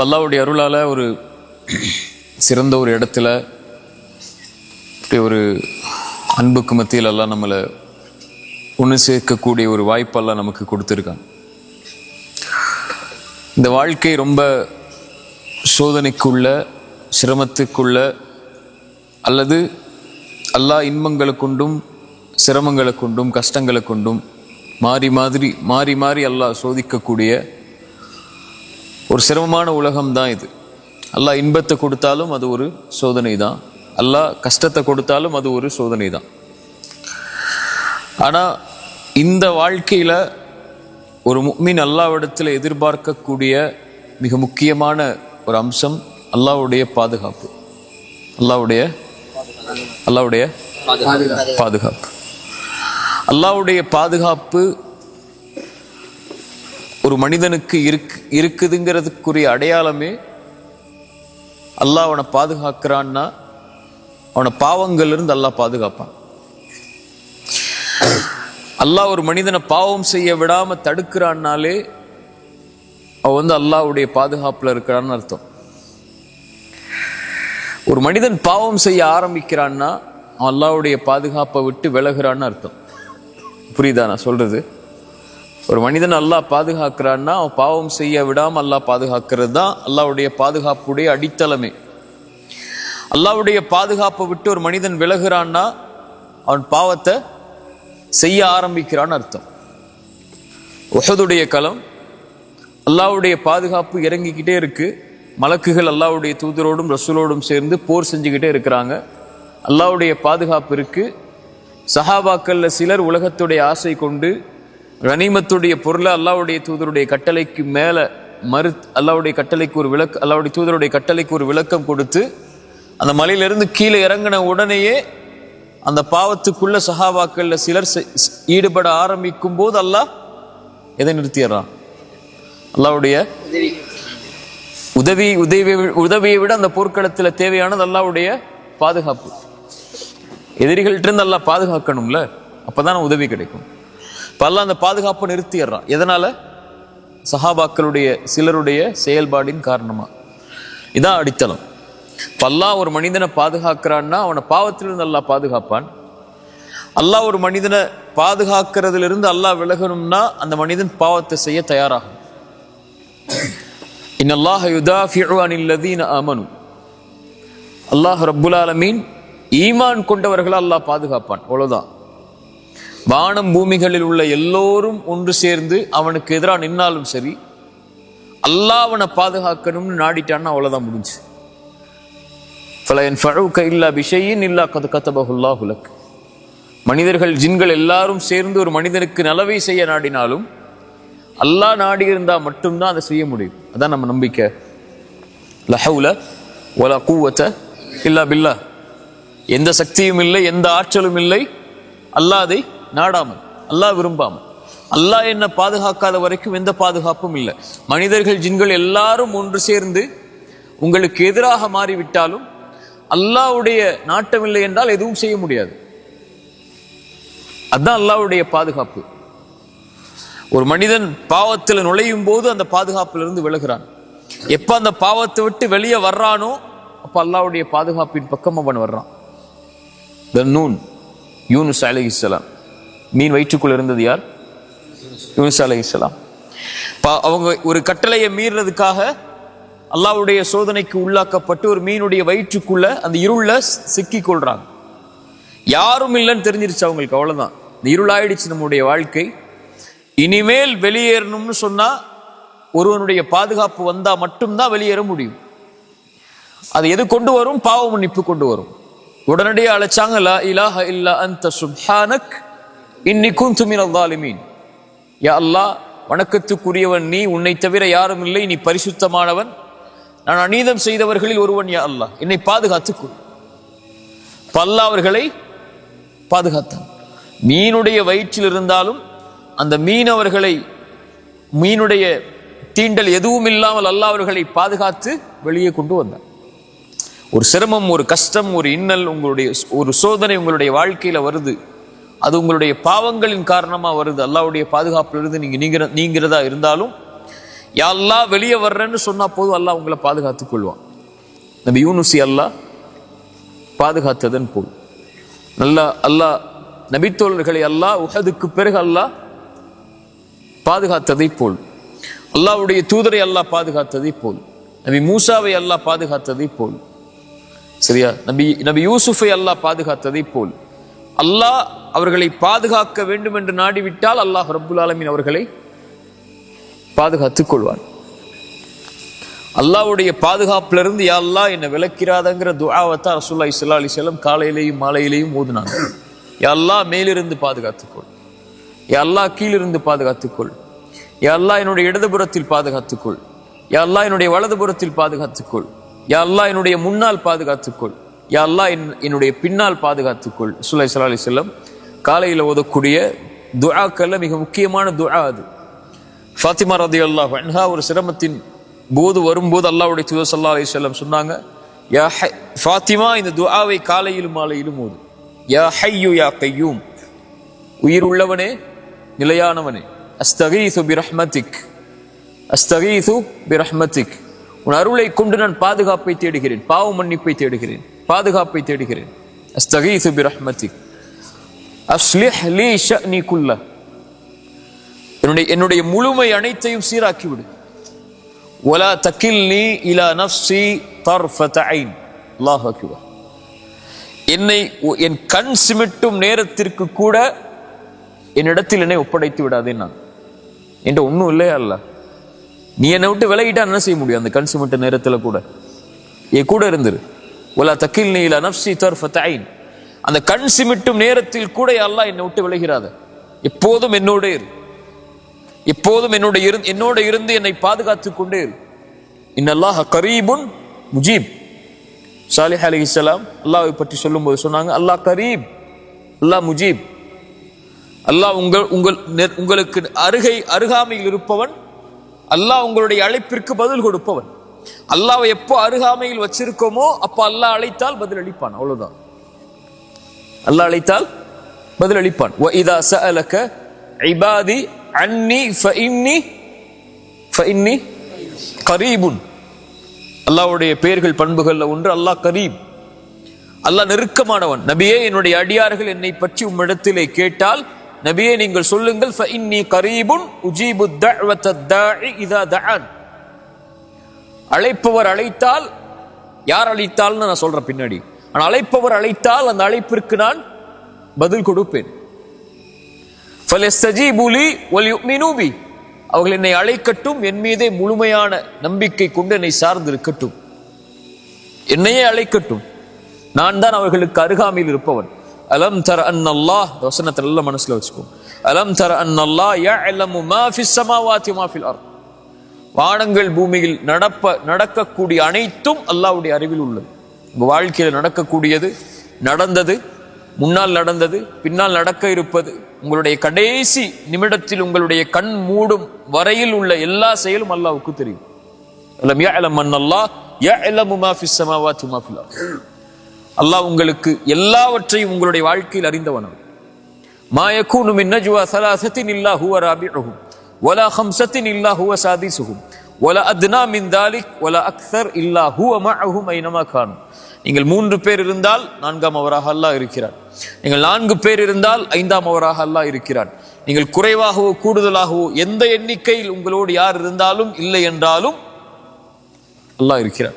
அல்லாஹ்வுடைய அருளால் ஒரு சிறந்த ஒரு இடத்துல ஒரு அன்புக்கு மத்தியில் எல்லாம் நம்மளை ஒன்று சேர்க்கக்கூடிய ஒரு வாய்ப்பெல்லாம் நமக்கு கொடுத்துருக்காங்க. இந்த வாழ்க்கை ரொம்ப சோதனைக்குள்ள, சிரமத்துக்குள்ள, அல்லது அல்லாஹ் இன்பங்களை கொண்டும் சிரமங்களை கொண்டும் கஷ்டங்களை கொண்டும் மாறி மாறி அல்லாஹ் சோதிக்கக்கூடிய ஒரு சிரமமான உலகம்தான் இது. அல்லாஹ் இன்பத்தை கொடுத்தாலும் அது ஒரு சோதனை தான், அல்லாஹ் கஷ்டத்தை கொடுத்தாலும் அது ஒரு சோதனை தான். ஆனால் இந்த வாழ்க்கையில் ஒரு முஃமின் அல்லாஹ்விடத்தில் எதிர்பார்க்கக்கூடிய மிக முக்கியமான ஒரு அம்சம் அல்லாஹ்வுடைய பாதுகாப்பு. அல்லாஹ்வுடைய பாதுகாப்பு. அல்லாஹ்வுடைய பாதுகாப்பு ஒரு மனிதனுக்கு இருக்குதுங்கிறதுக்குரிய அடையாளமே அல்லாஹ் அவனை பாதுகாக்கிறான்னா அவனை பாவங்கள்ல இருந்து அல்லாஹ் பாதுகாப்பான். அல்லாஹ் ஒரு மனிதனை பாவம் செய்ய விடாம தடுக்கிறான்னாலே அவன் அல்லாஹ்வுடைய பாதுகாப்புல இருக்கிறான்னு அர்த்தம். ஒரு மனிதன் பாவம் செய்ய ஆரம்பிக்கிறான்னா அவன் அல்லாஹ்வுடைய பாதுகாப்பை விட்டு விலகுறான்னு அர்த்தம். புரியுதா நான் சொல்றது? ஒரு மனிதன் அல்லாஹ் பாதுகாக்கிறான்னா அவன் பாவம் செய்ய விடாம அல்லாஹ் பாதுகாக்கிறது தான் அல்லாஹ்வுடைய பாதுகாப்புடைய அடித்தளமே. அல்லாஹ்வுடைய பாதுகாப்பை விட்டு ஒரு மனிதன் விலகுறான்னா அவன் பாவத்தை செய்ய ஆரம்பிக்கிறான்னு அர்த்தம். உஹதுடைய களம், அல்லாஹ்வுடைய பாதுகாப்பு இறங்கிக்கிட்டே இருக்கு. மலக்குகள் அல்லாஹ்வுடைய தூதரோடும் ரசூலோடும் சேர்ந்து போர் செஞ்சுக்கிட்டே இருக்கிறாங்க. அல்லாஹ்வுடைய பாதுகாப்பு இருக்கு. சஹாபாக்கள்ல சிலர் உலகத்துடைய ஆசை கொண்டு கனிமத்துடைய பொருளை அல்லாஹ்வுடைய தூதருடைய கட்டளைக்கு மேல அல்லாஹ்வுடைய கட்டளைக்கு ஒரு விளக்கம், அல்லாஹ்வுடைய தூதருடைய கட்டளைக்கு ஒரு விளக்கம் கொடுத்து அந்த மலையிலிருந்து கீழே இறங்கின உடனேயே அந்த பாவத்துக்குள்ள சஹாபாக்கள்ல சிலர் ஈடுபட ஆரம்பிக்கும் போது அல்லாஹ் எதை நிறுத்திடுறான்? அல்லாஹ்வுடைய உதவியை விட அந்த போர்க்களத்துல தேவையானது அல்லாஹ்வுடைய பாதுகாப்பு. எதிரிகள்ட்ட இருந்து அல்லாஹ் பாதுகாக்கணும்ல, அப்பதான் உதவி கிடைக்கும். இப்ப அல்லாஹ் அந்த பாதுகாப்பை நிறுத்திடுறான். எதனால? சஹாபாக்களுடைய சிலருடைய செயல்பாடின் காரணமா. இதான் அடித்தளம். இப்ப அல்லாஹ் ஒரு மனிதனை பாதுகாக்கிறான்னா அவனை பாவத்திலிருந்து அல்லாஹ் பாதுகாப்பான். அல்லாஹ் ஒரு மனிதனை பாதுகாக்கிறதுல இருந்து அல்லாஹ் விலகணும்னா அந்த மனிதன் பாவத்தை செய்ய தயாராகும். இன்னல்லாஹ யுதாஃபிஉ அனில்லதீன ஆமனு. அல்லாஹ் ரப்புல் ஆலமீன் ஈமான் கொண்டவர்களை அல்லாஹ் பாதுகாப்பான். அவ்வளவுதான். வானம் பூமிகளில் உள்ள எல்லோரும் ஒன்று சேர்ந்து அவனுக்கு எதிராக நின்னாலும் சரி, அல்லாஹ் அவனை பாதுகாக்கணும்னு நாடிட்டான்னா அவ்வளவுதான், முடிஞ்சு. மனிதர்கள் ஜின்கள் எல்லாரும் சேர்ந்து ஒரு மனிதனுக்கு நலவை செய்ய நாடினாலும் அல்லாஹ் நாடி இருந்தா மட்டும்தான் அதை செய்ய முடியும். அதான் நம்ம நம்பிக்கை. லா ஹவுல வலா குவத இல்லா பில்லாஹ். எந்த சக்தியும் இல்லை, எந்த ஆற்றலும் இல்லை அல்லாஹ் அதை நாடாமல், அல்லாஹ் விரும்பாமல். அல்லாஹ் என்ன பாதுகாக்காத வரைக்கும் எந்த பாதுகாப்பும் இல்லை. மனிதர்கள் ஜின்கள் எல்லாரும் ஒன்று சேர்ந்து உங்களுக்கு எதிராக மாறிவிட்டாலும் அல்லாஹ்வுடைய நாட்டமில்லை என்றால் எதுவும் செய்ய முடியாது. அதுதான் அல்லாஹ்வுடைய பாதுகாப்பு. ஒரு மனிதன் பாவத்தில் நுழையும் போது அந்த பாதுகாப்பிலிருந்து விலகிறான். எப்ப அந்த பாவத்தை விட்டு வெளியே வர்றானோ அப்ப அல்லாஹ்வுடைய பாதுகாப்பின் பக்கம் அவன் வர்றான். யூனுஸ் அலைஹிஸ்ஸலாம், மீன் வயிற்றுக்குள் இருந்தது யார்? யூனுஸ் அலைஹிஸ்ஸலாம். அவங்க ஒரு கட்டளையை மீறதுக்காக அல்லாஹ்வுடைய சோதனைக்கு உள்ளாக்கப்பட்டு ஒரு மீனுடைய வயிற்றுக்குள்ள அந்த இருள சிக்கி கொள்றாங்க. யாரும் இல்லைன்னு தெரிஞ்சிருச்சு அவங்களுக்கு. அவ்வளவுதான், இந்த இருளாயிடுச்சு நம்முடைய வாழ்க்கை. இனிமேல் வெளியேறணும்னு சொன்னா ஒருவனுடைய பாதுகாப்பு வந்தா மட்டும்தான் வெளியேற முடியும். அது எது கொண்டு வரும்? பாவ மன்னிப்பு கொண்டு வரும். உடனடியே அழைச்சாங்க, லா இலாஹ இல்லா அன்த சுப்ஹானக் இன்னி குன்து மினல் ஸாலிமீன். யா அல்லாஹ், வணக்கத்துக்குரியவன் நீ, உன்னை தவிர யாரும் இல்லை, நீ பரிசுத்தமானவன், நான் அநீதம் செய்தவர்களில் ஒருவன். யா அல்லாஹ், என்னை பாதுகாத்துக்கொள். அல்லாஹ் அவர்களை பாதுகாத்தான். மீனுடைய வயிற்றில் இருந்தாலும் அந்த மீனவர்களை, மீனுடைய தீண்டல் எதுவும் இல்லாமல் அல்லாஹ் அவர்களை பாதுகாத்து வெளியே கொண்டு வந்தார். ஒரு சிரமம், ஒரு கஷ்டம், ஒரு இன்னல், உங்களுடைய ஒரு சோதனை உங்களுடைய வாழ்க்கையில வருது, அது உங்களுடைய பாவங்களின் காரணமா வருது. அல்லாஹ்வுடைய பாதுகாப்பிலிருந்து நீங்க நீங்கிறதா இருந்தாலும் யா அல்லாஹ் வெளியே வர்றேன்னு சொன்னா போதும், அல்லாஹ் உங்களை பாதுகாத்துக் கொள்வான். நபி யூனுஸை அல்லாஹ் பாதுகாத்ததன் போல் அல்லாஹ் நபித்தோழர்களை அல்லாஹ் உஹதுக்கு பிறகு அல்லாஹ் பாதுகாத்ததை போல், அல்லாஹ்வுடைய தூதரை அல்லாஹ் பாதுகாத்ததை போல், நபி மூசாவை அல்லாஹ் பாதுகாத்ததை போல், சரியா, நபி யூசுஃபை அல்லாஹ் பாதுகாத்ததை போல் அல்லாஹ் அவர்களை பாதுகாக்க வேண்டும் என்று நாடிவிட்டால் அல்லாஹ் ரப்புல் ஆலமீன் அவர்களை பாதுகாத்துக் கொள்வார். அல்லாஹ்வுடைய பாதுகாப்பிலிருந்து யா அல்லாஹ் என்னை விலக்கிறாதங்கிற துஆவத்தான் ரசூலுல்லாஹி ஸல்லல்லாஹு அலைஹி வஸல்லம் காலையிலேயும் மாலையிலேயும் ஓதுனாங்க. யா அல்லாஹ் மேலிருந்து பாதுகாத்துக்கொள், யா அல்லாஹ் கீழிருந்து பாதுகாத்துக்கொள், யா அல்லாஹ் என்னுடைய இடதுபுறத்தில் பாதுகாத்துக்கொள், யா அல்லாஹ் என்னுடைய வலதுபுறத்தில் பாதுகாத்துக்கொள், யா அல்லாஹ் என்னுடைய முன்னால் பாதுகாத்துக்கொள், யா அல்லாஹ் என்னுடைய பின்னால் பாதுகாத்துக்கொள். ரசூலுல்லாஹி ஸல்லல்லாஹு அலைஹி வஸல்லம் காலையில் ஓதக்கூடிய துஆக்கள்ல மிக முக்கியமான துஆ அது. ஃபாத்திமா ரலியல்லாஹு அன்ஹா ஒரு சிரமத்தின் போது வரும்போது அல்லாஹ்வுடைய தூதர் ஸல்லல்லாஹு அலைஹி வஸல்லம் சொன்னாங்க, யா ஃபாத்திமா இந்த துஆவை காலையிலும் மாலையிலும் ஓது. யா ஹய்யு யா கய்யூம், உயிர் உள்ளவனே நிலையானவனே, அஸ்தகீது பிரஹ்மதிக், அஸ்தகீது பிரஹ்மதிக், உன் அருளை கொண்டு நான் பாதுகாப்பை தேடுகிறேன், பாவ மன்னிப்பை தேடுகிறேன், பாதுகாப்பை தேடுகிறேன். அஸ்தகீது பிரஹ்மதிக் அஸ்லிஹ் லீ ஷஅனி குல்ல, என்னுடைய முழுமை அனைத்தையும் சீராக்கி விடு. வலா தகில்னி இலா நஃப்ஸி தர்ஃபத ஐன். அல்லாஹு அக்பர். என்னை என் கண் சிமிட்டும் நேரத்திற்கு கூட என்னிடத்தில் என்னை ஒப்படைத்து விடாதே. நான் என்கிட்ட ஒன்றும் இல்லையா அல்ல, நீ என்னை விட்டு விலகிட்டா என்ன செய்ய முடியும்? அந்த கண் சிமிட்ட நேரத்தில் கூட என் கூட இருந்துரு. வலா தகில்னி இலா நஃப்ஸி தர்ஃபத ஐன். அந்த கண் சிமிட்டும் நேரத்தில் கூட அல்லாஹ் என்னை விட்டு விலகிறாத, எப்போதும் என்னோட இரு, எப்போதும் என்னோட இருந்து என்னை பாதுகாத்துக் கொண்டே இரு. இன்னல்லாஹ கரீபுன் முஜீப். சாலிஹ் அலைஹிஸ்ஸலாம் அல்லாஹ்வை பற்றி சொல்லும்போது சொன்னாங்க, அல்லாஹ் கரீப், அல்லாஹ் முஜீப். அல்லாஹ் உங்களுக்கு அருகாமையில் இருப்பவன், அல்லாஹ் உங்களுடைய அழைப்பிற்கு பதில் கொடுப்பவன். அல்லாஹ்வை எப்போ அருகாமையில் வச்சிருக்கோமோ அப்ப அல்லாஹ் அழைத்தால் பதில் அளிப்பான். அவ்வளவுதான். அல்லாஹ் அழைத்தால் பதில் அளிப்பான். வ இதா சஅலக இபாதி அன்னி ஃபஇன்னி கரீபுன். அல்லாஹ்வுடைய பெயர்கள் பண்புகள்ல ஒன்று அல்லாஹ் கரீப், அல்லாஹ் நெருக்கமானவன். நபியே, என்னுடைய அடியார்கள் என்னை பற்றி உம்மிடத்திலே கேட்டால் நபியே நீங்கள் சொல்லுங்கள், ஃபஇன்னி கரீபுன் உஜீபு தஅவத தாஇ இதா தஆன். அழைப்பவர் அழைத்தால், யார் அழைத்தால்னு நான் சொல்றேன் பின்னாடி, ஆனால் அழைப்பவர் அழைத்தால் அந்த அழைப்பிற்கு நான் பதில் கொடுப்பேன். ஃபலஸ்தஜீபு லீ வல்யுமினூ பி. அவர்கள் என்னை அழைக்கட்டும், என் மீதே முழுமையான நம்பிக்கை கொண்டு என்னை சார்ந்து இருக்கட்டும், என்னையே அழைக்கட்டும், நான் தான் அவர்களுக்கு அருகாமையில் இருப்பவன். அலம் தர அன்னல்லாஹ், வசனத்தை நல்ல மனசுல வச்சுக்கோ. அலம் தர அன்னல்லாஹ் யஅலமு மா ஃபிஸ் ஸமாவாதி வ மா ஃபில் அர்த். வானங்கள் பூமியில் நடக்கக்கூடிய அனைத்தும் அல்லாஹ்வுடைய அறிவில் உள்ளது. உங்க வாழ்க்கையில நடக்கக்கூடியது, நடந்தது, முன்னால் நடந்தது, பின்னால் நடக்க இருப்பது, உங்களுடைய கடைசி நிமிடத்தில் உங்களுடைய கண் மூடும் வரையில் உள்ள எல்லா செயலும் அல்லாஹ்வுக்கு தெரியும். அலம் யஅலம் அன்னல்லாஹ் யஅலமு மா ஃபிஸ் ஸமாவாதி வ மா ஃபில் அர்த். அல்லாஹ் உங்களுக்கு எல்லாவற்றையும் உங்களுடைய வாழ்க்கையில் அறிந்தவன். மா யகூனு மின் நஜ்வா ஸலாஸத்தின் இல்லா ஹுவ ராபிஉஹும் வலா ஹம்ஸத்தின் இல்லா ஹுவ சாதிஸுஹும் வலா அத்னா மின் தாலிக் வலா அக்ஸர் இல்லா ஹுவ மஅஹும் ஐனமா கானு. நீங்கள் 3 பேர் இருந்தால் 4ஆம் அவராக அல்லாஹ் இருக்கிறார். நீங்கள் 4 பேர் இருந்தால் 5ஆம் அவராக அல்லாஹ் இருக்கிறார். நீங்கள் குறைவாகவோ கூடுதலாகவோ எந்த எண்ணிக்கையில் உங்களோடு யார் இருந்தாலும் இல்லை என்றாலும் அல்லாஹ் இருக்கிறார்.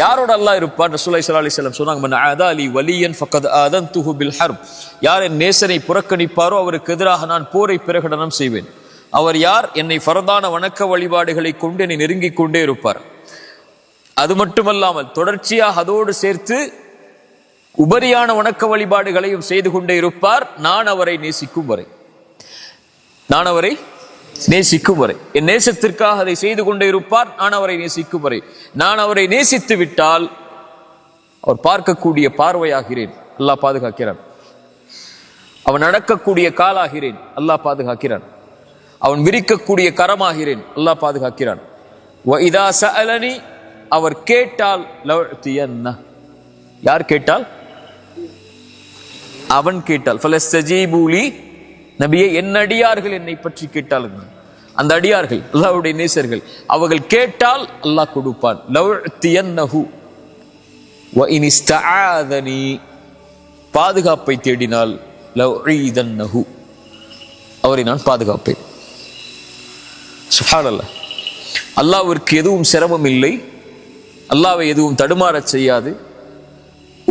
யாரோட அல்லாஹ் இருப்பார்? ரசூலுல்லாஹி ஸல்லல்லாஹு அலைஹி வஸல்லம் சொன்னாங்க, மன் ஆதா லி வலியன் ஃபக்கத் ஆதன்துஹு பில் ஹர்ப். யார் என் நேசனை புறக்கணிப்பாரோ அவருக்கு எதிராக நான் போரை பிரகடனம் செய்வேன். அவர் யார்? என்னை ஃபர்தான வணக்க வழிபாடுகளை கொண்டு என்னை நெருங்கிக் கொண்டே இருப்பார். அது மட்டுமல்லாமல் தொடர்ச்சியாக அதோடு சேர்த்து உபரியான வணக்க வழிபாடுகளையும் செய்து கொண்டே இருப்பார், நான் அவரை நேசிக்கும் வரை. நான் அவரை நேசிக்கும் வரை, என் நேசத்திற்காக அதை செய்து கொண்டே இருப்பார், நான் அவரை நேசிக்கும் வரை. நான் அவரை நேசித்து விட்டால் அவர் பார்க்கக்கூடிய பார்வையாகிறேன், அல்லாஹ் பாதுகாக்கிறான். அவன் நடக்கக்கூடிய காலாகிறேன், அல்லாஹ் பாதுகாக்கிறான். அவன் விரிக்கக்கூடிய கரமாகிறேன், அல்லாஹ் பாதுகாக்கிறான். வ இதா சஅலனி, அவர் கேட்டால் லஉதியன்ன. யார் கேட்டால்? அவன் கேட்டால். ஃபலஸ்தஜீபு லீ, நபியே என் அடியார்கள் என்னை பற்றி கேட்டால் அந்த அடியார்கள் அல்லாஹ்வுடைய நேசர்கள் அவர்கள் கேட்டால் அல்லாஹ் கொடுப்பான். லவ்அத்தியன்னஹு வ இன் இஸ்தஆதனி, பாதுகாப்பை தேடினால் லவ்ஈதன்னஹு, அவரை நான் பாதுகாப்பேன். சுப்ஹானல்லாஹ். அல்லாஹ்விற்கு எதுவும் சிரமம் இல்லை, அல்லாஹ்வை எதுவும் தடுமாறச் செய்யாது.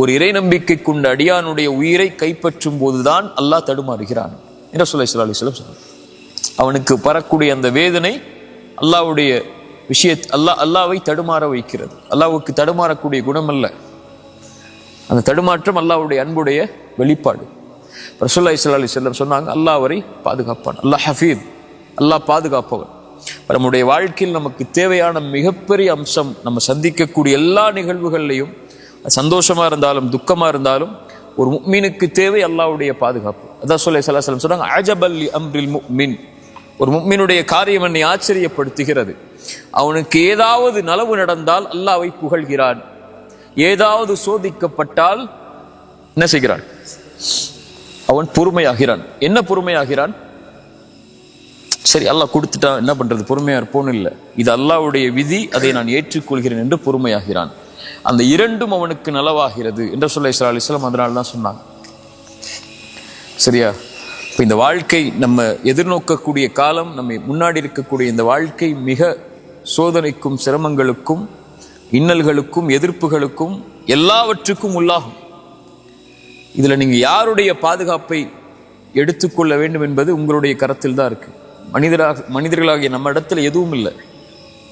ஒரு இறை நம்பிக்கை கொண்ட அடியானுடைய உயிரை கைப்பற்றும் போதுதான் அல்லாஹ் தடுமாறுகிறான் என்று ஸல்லல்லாஹு அலைஹி வஸல்லம் சொன்னார். அவனுக்கு வரக்கூடிய அந்த வேதனை அல்லாஹ்வுடைய அல்லாஹ்வை தடுமாற வைக்கிறது. அல்லாஹ்வுக்கு தடுமாறக்கூடிய குணம் அல்ல, அந்த தடுமாற்றம் அல்லாஹ்வுடைய அன்புடைய வெளிப்பாடு. ரசூலுல்லாஹி ஸல்லல்லாஹு அலைஹி வஸல்லம் சொன்னாங்க, அல்லாஹ் அவரை பாதுகாப்பான். அல்லாஹ் ஹஃபீஸ், அல்லாஹ் பாதுகாப்பவன். நம்முடைய வாழ்க்கையில் நமக்கு தேவையான மிகப்பெரிய அம்சம், நம்ம சந்திக்கக்கூடிய எல்லா நிகழ்வுகள்லையும் சந்தோஷமா இருந்தாலும் துக்கமா இருந்தாலும் ஒரு முஃமினுக்கு தேவை அல்லாஹ்வுடைய பாதுகாப்பு. அதான் ஸல்லல்லாஹு அலைஹி வஸல்லம் சொன்னாங்க, அஜபல் லி அம்ரில் முஃமின், ஒரு முஃமினுடைய காரியம் என்னை ஆச்சரியப்படுத்துகிறது. அவனுக்கு ஏதாவது நலவு நடந்தால் அல்லாஹ்வை புகழ்கிறான், ஏதாவது சோதிக்கப்பட்டால் என்ன செய்கிறான்? அவன் பொறுமையாகிறான். என்ன பொறுமையாகிறான்? சரி அல்லாஹ் கொடுத்துட்டான், என்ன பண்றது, பொறுமையா இருப்போன்னு இல்லை, இது அல்லாஹ்வுடைய விதி, அதை நான் ஏற்றுக்கொள்கிறேன் என்று பொறுமையாகிறான். அந்த இரண்டும் அவனுக்கு நலவாகிறது என்று ஸல்லல்லாஹு அலைஹி வஸல்லம் அதனால தான் சொன்னாங்க. சரியா? இப்போ இந்த வாழ்க்கை நம்ம எதிர்நோக்கக்கூடிய காலம், நம்ம முன்னாடி இருக்கக்கூடிய இந்த வாழ்க்கை மிக சோதனைக்கும் சிரமங்களுக்கும் இன்னல்களுக்கும் எதிர்ப்புகளுக்கும் எல்லாவற்றுக்கும் உள்ளாகும். இதுல நீங்க யாருடைய பாதுகாப்பை எடுத்துக்கொள்ள வேண்டும் என்பது உங்களுடைய கரத்தில் தான் இருக்கு. மனிதர்களாகிய நம்ம இடத்துல எதுவும் இல்லை,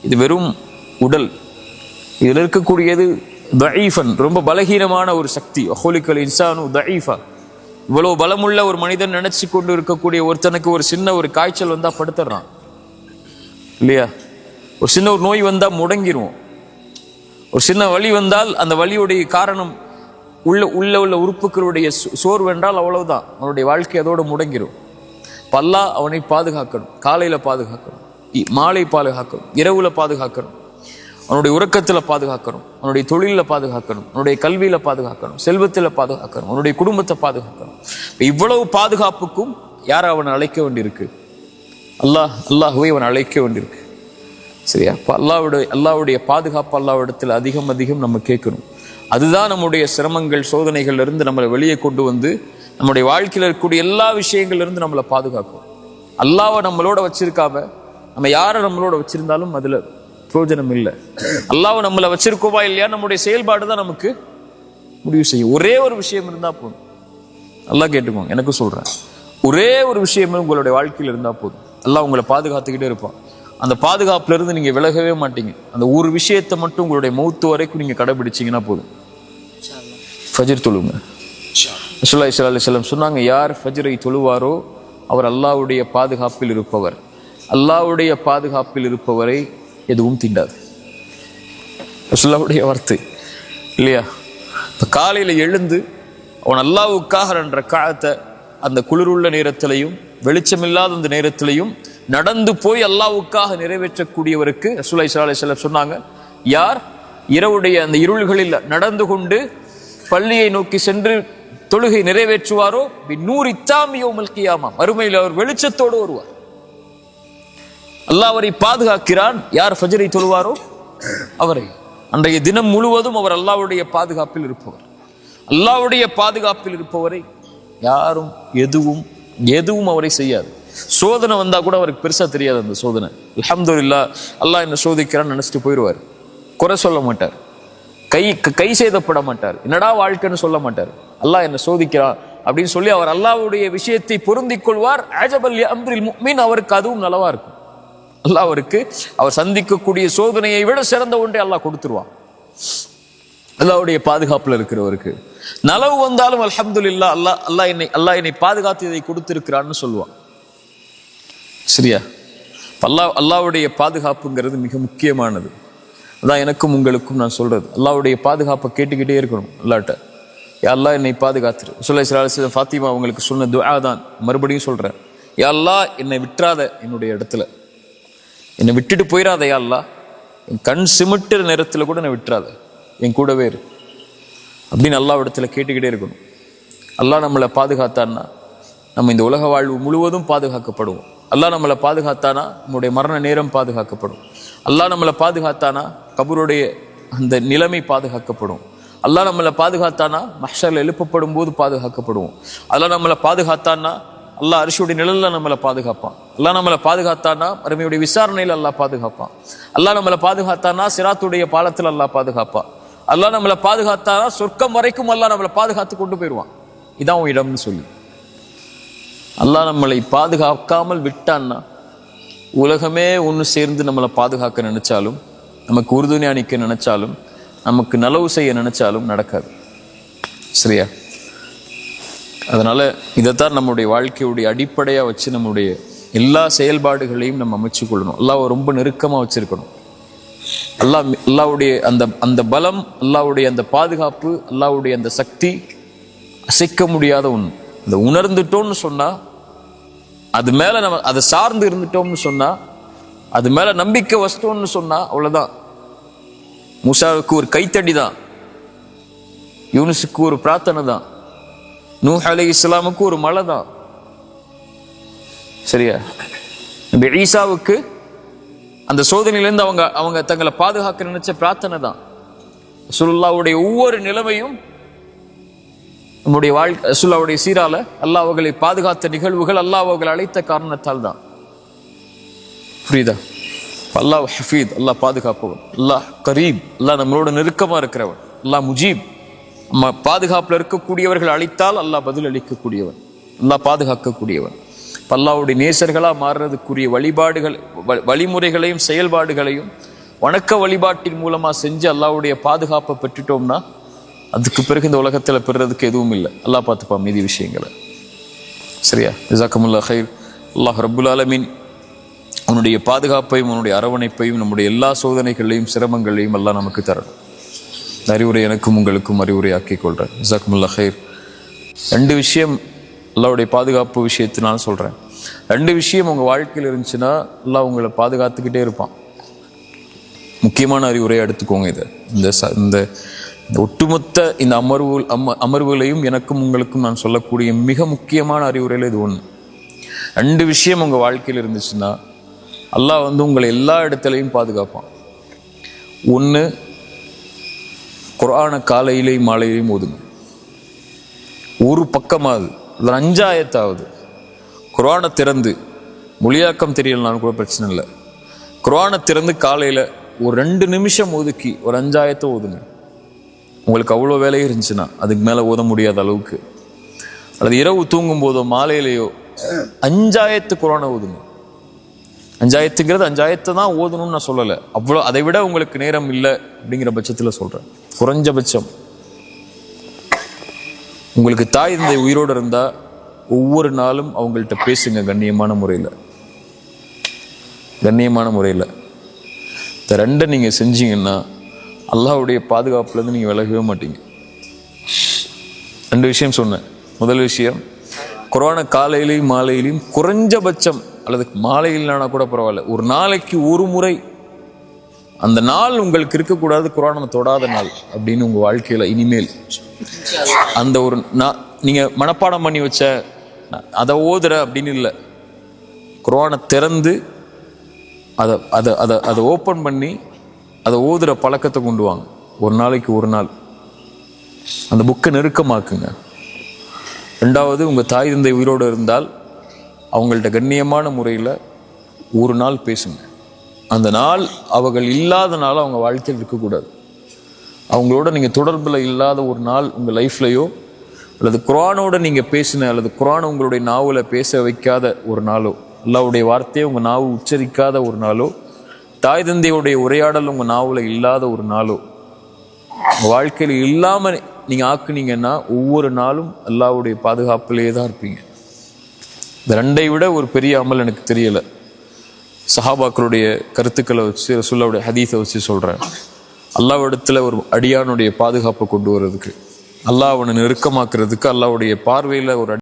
இது வெறும் உடல். இதில் இருக்கக்கூடியது தஈஃபன், ரொம்ப பலகீனமான ஒரு சக்தி. ஹுலிகல் இன்சானு தஈஃபா, இவ்வளவு பலமுள்ள ஒரு மனிதன் நினைச்சு கொண்டு இருக்கக்கூடிய ஒருத்தனுக்கு ஒரு சின்ன ஒரு காய்ச்சல் வந்தா படுத்துறான் இல்லையா? ஒரு சின்ன ஒரு நோய் வந்தா முடங்கிடுவோம். ஒரு சின்ன வலி வந்தால் அந்த வலியுடைய காரணம் உள்ள உறுப்புகளுடைய சோர்வென்றால் அவ்வளவுதான், அவனுடைய வாழ்க்கை அதோடு முடங்கிடும். அல்லாஹ் அவனை பாதுகாக்கணும். காலையில பாதுகாக்கணும், மாலை பாதுகாக்கணும், இரவுல பாதுகாக்கணும், அவனுடைய உறக்கத்துல பாதுகாக்கணும், அவனுடைய தொழில பாதுகாக்கணும், அவனுடைய கல்வியில பாதுகாக்கணும், செல்வத்துல பாதுகாக்கணும், அவனுடைய குடும்பத்தை பாதுகாக்கணும். இவ்வளவு பாதுகாப்புக்கும் யார் அவனை அழைக்க வேண்டியிருக்கு? அல்லாஹ்வை அவன் அழைக்க வேண்டியிருக்கு. சரியா? அல்லாஹ்வுடைய பாதுகாப்பு அல்லாஹ்விடத்தில் அதிகம் அதிகம் நம்ம கேட்கணும். அதுதான் நம்முடைய சிரமங்கள் சோதனைகள் இருந்து நம்மளை வெளியே கொண்டு வந்து நம்முடைய வாழ்க்கையில் இருக்கக்கூடிய எல்லா விஷயங்கள்ல இருந்து நம்மளை பாதுகாக்கும். அல்லாஹ்வை நம்மளோட வச்சிருக்காம நம்ம யாரை நம்மளோட வச்சிருந்தாலும் அதுல பிரயோஜனம் இல்லை. அல்லாஹ்வை நம்மளை வச்சிருக்கோமா இல்லையா நம்முடைய செயல்பாடு தான் நமக்கு முடிவு செய்யும். ஒரே ஒரு விஷயம் இருந்தா போதும். நல்லா கேட்டுக்கோங்க, எனக்கு சொல்றேன், ஒரே ஒரு விஷயமே உங்களுடைய வாழ்க்கையில் இருந்தா போதும். அல்லாஹ் உங்களை பாதுகாத்துக்கிட்டே இருப்பான். அந்த பாதுகாப்புல இருந்து நீங்க விலகவே மாட்டீங்க. அந்த ஒரு விஷயத்தை மட்டும் உங்களுடைய மௌத்து வரைக்கும் நீங்க கடைபிடிச்சீங்கன்னா போதும். ஃபஜ்ர் தொழுங்க. ரசூலுல்லாஹி ஸல்லல்லாஹு அலைஹி வஸல்லம் சொன்னாங்க, யார் ஃபஜ்ரை தொழுவாரோ அவர் அல்லாஹ்வுடைய பாதுகாப்பில் இருப்பவர். அல்லாஹ்வுடைய பாதுகாப்பில் இருப்பவரை எதுவும் தீண்டாது. ரசூலுல்லாஹ்வுடைய வார்த்தை இல்லையா? இப்ப காலையில எழுந்து அவன் அல்லாஹ்வுக்காக என்ற காலத்தை அந்த குளிருள்ள நேரத்திலையும் வெளிச்சமில்லாத அந்த நேரத்திலையும் நடந்து போய் அல்லாஹ்வுக்காக நிறைவேற்றக்கூடியவருக்கு ரசூலுல்லாஹி ஸல்லல்லாஹு அலைஹி வஸல்லம் சொன்னாங்க, யார் இரவுடைய அந்த இருள்களில் நடந்து கொண்டு பள்ளியை நோக்கி சென்று தொழுகை நிறைவேற்றுவாரோ பின்னூரி தாம் யௌமல் கியாமா, மறுமையில் அவர் வெளிச்சத்தோடு வருவார். அல்லாஹ் அவரை பாதுகாக்கிறான். யார் ஃபஜ்ரை தொழுவாரோ அவரை அன்றைய தினம் முழுவதும் அவர் அல்லாஹ்வுடைய பாதுகாப்பில் இருப்பவர். அல்லாஹ்வுடைய பாதுகாப்பில் இருப்பவரை யாரும் எதுவும் அவரை செய்யாது. சோதனை வந்தா கூட அவருக்கு பெருசா தெரியாது. அந்த சோதனை அல்ஹம்துலில்லாஹ் அல்லாஹ் என்ன சோதிக்கிறான்னு நினைச்சிட்டு போயிடுவார். குறை சொல்ல மாட்டார், கை செய்தப்பட மாட்டார், என்னடா வாழ்க்கைன்னு சொல்ல மாட்டார். அல்லாஹ் என்ன சோதிக்கிறான் அப்படின்னு சொல்லி அவர் அல்லாஹ்வுடைய விஷயத்தை பொருந்திக் கொள்வார். அஜபல் லி அம்ரில் முஃமின், அவருக்கு அதுவும் நலவா இருக்கும். அல்லாஹ் அவருக்கு அவர் சந்திக்கக்கூடிய சோதனையை விட சிறந்த ஒன்றை அல்லாஹ் கொடுத்துருவான். அல்லாஹ்வுடைய பாதுகாப்புல இருக்கிறவருக்கு நலவு வந்தாலும் அல்ஹம்துலில்லாஹ் அல்லாஹ் என்னை பாதுகாத்து இதை கொடுத்திருக்கிறான்னு சொல்லுவான். சரியா? அல்லாஹ்வுடைய பாதுகாப்புங்கிறது மிக முக்கியமானது. அதான் எனக்கும் உங்களுக்கும் நான் சொல்றது, அல்லாஹ்வுடைய பாதுகாப்பை கேட்டுக்கிட்டே இருக்கணும். அல்லாஹ்ட்ட யா அல்லாஹ் என்னை பாதுகாத்துரு. ரசூலுல்லாஹி ஸல்லல்லாஹு அலைஹி வஸல்லம் ஃபாத்திமா அவங்களுக்கு சொன்ன துஆ தான். மறுபடியும் சொல்றேன், யா அல்லாஹ் என்னை விட்டுறாத, என்னுடைய இடத்துல என்னை விட்டுட்டு போயிடாத. யா அல்லாஹ் என் கண் சிமிட்டுற நேரத்துல கூட என்னை விட்டுறாத, என் கூடவே இரு அப்படின்னு அல்லாஹ்விடத்துல கேட்டுக்கிட்டே இருக்கணும். அல்லாஹ் நம்மளை பாதுகாத்தான்னா நம்ம இந்த உலக வாழ்வு முழுவதும் பாதுகாக்கப்படுவோம். அல்லாஹ் நம்மளை பாதுகாத்தானா நம்முடைய மரண நேரம் பாதுகாக்கப்படும். அல்லாஹ் நம்மளை பாதுகாத்தானா கபருடைய அந்த நிலைமை பாதுகாக்கப்படும். அல்லாஹ் நம்மளை பாதுகாத்தானா மஹ்ஷர்ல எழுப்பப்படும் போது பாதுகாக்கப்படுவோம். அல்லாஹ் நம்மளை பாதுகாத்தானா அல்லாஹ் அரிசியுடைய நிழல்ல நம்மளை பாதுகாப்பான். அல்லாஹ் நம்மளை பாதுகாத்தானா மறுமையுடைய விசாரணையில் அல்லாஹ் பாதுகாப்பான். அல்லாஹ் நம்மளை பாதுகாத்தானா சிராத்துடைய பாலத்தில் அல்லாஹ் பாதுகாப்பான். அல்லாஹ் நம்மளை பாதுகாத்தானா சொர்க்கம் வரைக்கும் அல்லாஹ் நம்மளை பாதுகாத்து கொண்டு போயிடுவான். இதான் உன் இடம்னு சொல்லி அல்லாஹ் நம்மளை பாதுகாக்காமல் விட்டான்னா உலகமே ஒன்று சேர்ந்து நம்மளை பாதுகாக்க நினைச்சாலும், நமக்கு உறுதுணை அணிக்க நினைச்சாலும், நமக்கு நலவு செய்ய நினைச்சாலும் நடக்காது. சரியா? அதனால இதைத்தான் நம்முடைய வாழ்க்கையுடைய அடிப்படையா வச்சு நம்முடைய எல்லா செயல்பாடுகளையும் நம்ம அமைச்சு கொள்ளணும். அல்லாஹ்வை ரொம்ப நெருக்கமா வச்சிருக்கணும். அல்லாஹ்வுடைய அந்த பலம், அல்லாஹ்வுடைய அந்த பாதுகாப்பு, அல்லாஹ்வுடைய அந்த சக்தி அசைக்க முடியாத ஒன்று. அதை உணர்ந்துட்டோம்னு சொன்னா, அது மேல நம்ம அதை சார்ந்து இருந்துட்டோம்னு சொன்னா, அது மேல நம்பிக்கை வச்சிட்டோம்னு சொன்னா அவ்வளவுதான். மூசாவுக்கு ஒரு கைத்தடி தான், யூனுஸுக்கு ஒரு பிரார்த்தனை தான், நூஹ் அலைஹிஸ்ஸலாமுக்கு ஒரு மலை தான். சரியா? நபி ஈசாவுக்கு அந்த சோதனையிலிருந்து அவங்க தங்களை பாதுகாக்க நினைச்ச பிரார்த்தனை தான். ரசூலுல்லாஹ்வுடைய ஒவ்வொரு நிலைமையும் நம்முடைய வாழ்க்கை ரசூலுல்லாஹ்வுடைய சீரால அல்லாஹ் அவர்களை பாதுகாத்த நிகழ்வுகள் அல்லாஹ் அவர்களை அழைத்த காரணத்தால் தான். புரியுதா? அல்லாஹ் ஹஃபீத், அல்லாஹ் பாதுகாப்பவன். அல்லாஹ் கரீப், அல்லாஹ் நம்மளோட நெருக்கமா இருக்கிறவன். அல்லாஹ் முஜீப், நம்ம பாதுகாப்புல இருக்கக்கூடியவர்கள் அழைத்தால் அல்லாஹ் பதில் அளிக்கக்கூடியவன். அல்லாஹ் பாதுகாக்கக்கூடியவன். அல்லாஹ்வுடைய நேசர்களா மாறுறதுக்குரிய வழிமுறைகளையும் செயல்பாடுகளையும் வணக்க வழிபாட்டின் மூலமா செஞ்சு அல்லாஹ்வுடைய பாதுகாப்பை பெற்றுட்டோம்னா அதுக்கு பிறகு இந்த உலகத்துல பெறுறதுக்கு எதுவும் இல்லை. அல்லாஹ் பார்த்துப்பான் மீதி விஷயங்களை. சரியா? ஜஸாக்கமுல்லாஹ் கைர். அல்லாஹ் ரப்புல் ஆலமீன் உன்னுடைய பாதுகாப்பையும் உன்னுடைய அரவணைப்பையும் நம்முடைய எல்லா சோதனைகளையும் சிரமங்களையும் அல்லாஹ் நமக்கு தரணும். அறிவுரை எனக்கும் உங்களுக்கும் அறிவுரை ஆக்கிக் கொள்றேன். ஜஸாக்கமுல்லாஹ் கைர். 2 விஷயம் அல்லாஹ்வுடைய பாதுகாப்பு விஷயத்தினால சொல்றேன். 2 விஷயம் உங்க வாழ்க்கையில் இருந்துச்சுன்னா அல்லாஹ் உங்களை பாதுகாத்துக்கிட்டே இருப்பான். முக்கியமான அறிவுரையை எடுத்துக்கோங்க. இது இந்த ஒட்டுமொத்த இந்த அமர்வுகளையும் எனக்கும் உங்களுக்கும் நான் சொல்லக்கூடிய மிக முக்கியமான அறிவுரையில இது ஒண்ணு. 2 விஷயம் உங்க வாழ்க்கையில் இருந்துச்சுன்னா அல்லாஹ் உங்களை எல்லா இடத்துலையும் பாதுகாப்பான். 1, குர்ஆனை காலையிலையும் மாலையிலையும் ஓதுங்க. ஒரு பக்கமாவது 5 ஆயத்தாவது குர்ஆனை திறந்து, மொழியாக்கம் தெரியலனாலும் கூட பிரச்சனை இல்லை, குர்ஆனை திறந்து காலையில ஒரு 2 நிமிஷம் ஒதுக்கி ஒரு 5 ஆயத்தை ஓதுங்க. உங்களுக்கு அவ்வளோ வேலையே இருந்துச்சுன்னா அதுக்கு மேலே ஓத முடியாத அளவுக்கு, அல்லது இரவு தூங்கும் போதோ மாலையிலையோ 5 ஆயத்து குர்ஆனை ஓதுங்க. 5 ஆயத்துங்கிறது 5 ஆயத்தை தான் ஓதணும்னு நான் சொல்லலை. அவ்வளோ அதை விட உங்களுக்கு நேரம் இல்லை அப்படிங்கிற பட்சத்தில் சொல்கிறேன். குறைஞ்சபட்சம் உங்களுக்கு தாய் தந்தை உயிரோடு இருந்தா ஒவ்வொரு நாளும் அவங்கள்ட்ட பேசுங்க கண்ணியமான முறையில். இந்த 2 நீங்க செஞ்சீங்கன்னா அல்லாஹ்வுடைய பாதுகாப்புலேருந்து நீங்க விலகவே மாட்டீங்க. 2 விஷயம் சொன்னேன். முதல் விஷயம், குர்ஆனை காலையிலையும் மாலையிலையும் குறைஞ்சபட்சம், அல்லது மாலையிலானா கூட பரவாயில்ல, ஒரு நாளைக்கு ஒரு முறை, அந்த நாள் உங்களுக்கு இருக்கக்கூடாது குர்ஆனை தொடாத நாள் அப்படின்னு உங்க வாழ்க்கையில இனிமேல் அந்த ஒரு நீங்க மனப்பாடம் பண்ணி வச்ச அதை ஓதுற அப்படின்னு இல்லை, குர்ஆனை திறந்து அதை ஓப்பன் பண்ணி அதை ஓதுற பழக்கத்தை கொண்டு வாங்க. ஒரு நாளைக்கு ஒரு நாள் அந்த புக்கை நெருக்கமாக்குங்க. 2வது, உங்க தாய் தந்தை உயிரோடு இருந்தால் அவங்கள்ட்ட கண்ணியமான முறையில் ஒரு நாள் பேசுங்க. அந்த நாள் அவர்கள் இல்லாத நாள் அவங்க வாழ்க்கையில் இருக்கக்கூடாது. அவங்களோட நீங்க தொடர்புல இல்லாத ஒரு நாள் உங்க லைஃப்லயோ, அல்லது குர்ஆனோட நீங்க பேசின, அல்லது குர்ஆன் உங்களுடைய நாவுல பேச வைக்காத ஒரு நாளோ, அல்லாஹ்வுடைய வார்த்தையை உங்க நாவு உச்சரிக்காத ஒரு நாளோ, தாய் தந்தையுடைய உரையாடல் உங்க நாவுல இல்லாத ஒரு நாளோ உங்க வாழ்க்கையில் இல்லாம நீங்க ஆக்குனீங்கன்னா ஒவ்வொரு நாளும் அல்லாஹ்வுடைய பாதுகாப்பிலேயே தான் இருப்பீங்க. இந்த 2ஐ விட ஒரு பெரிய அமல் எனக்கு தெரியல. சஹாபாக்களுடைய கருத்துக்களை வச்சு, ரசூலுல்லாஹ்வுடைய ஹதீஸை வச்சு சொல்றேன். அல்லாஹ்விடத்துல ஒரு அடியானுடைய பாதுகாப்பை கொண்டு வர்றதுக்கு, அல்லாஹ் அவனை நெருக்கமாக்குறதுக்கு, அல்லாஹ்வுடைய பார்வையில ஒரு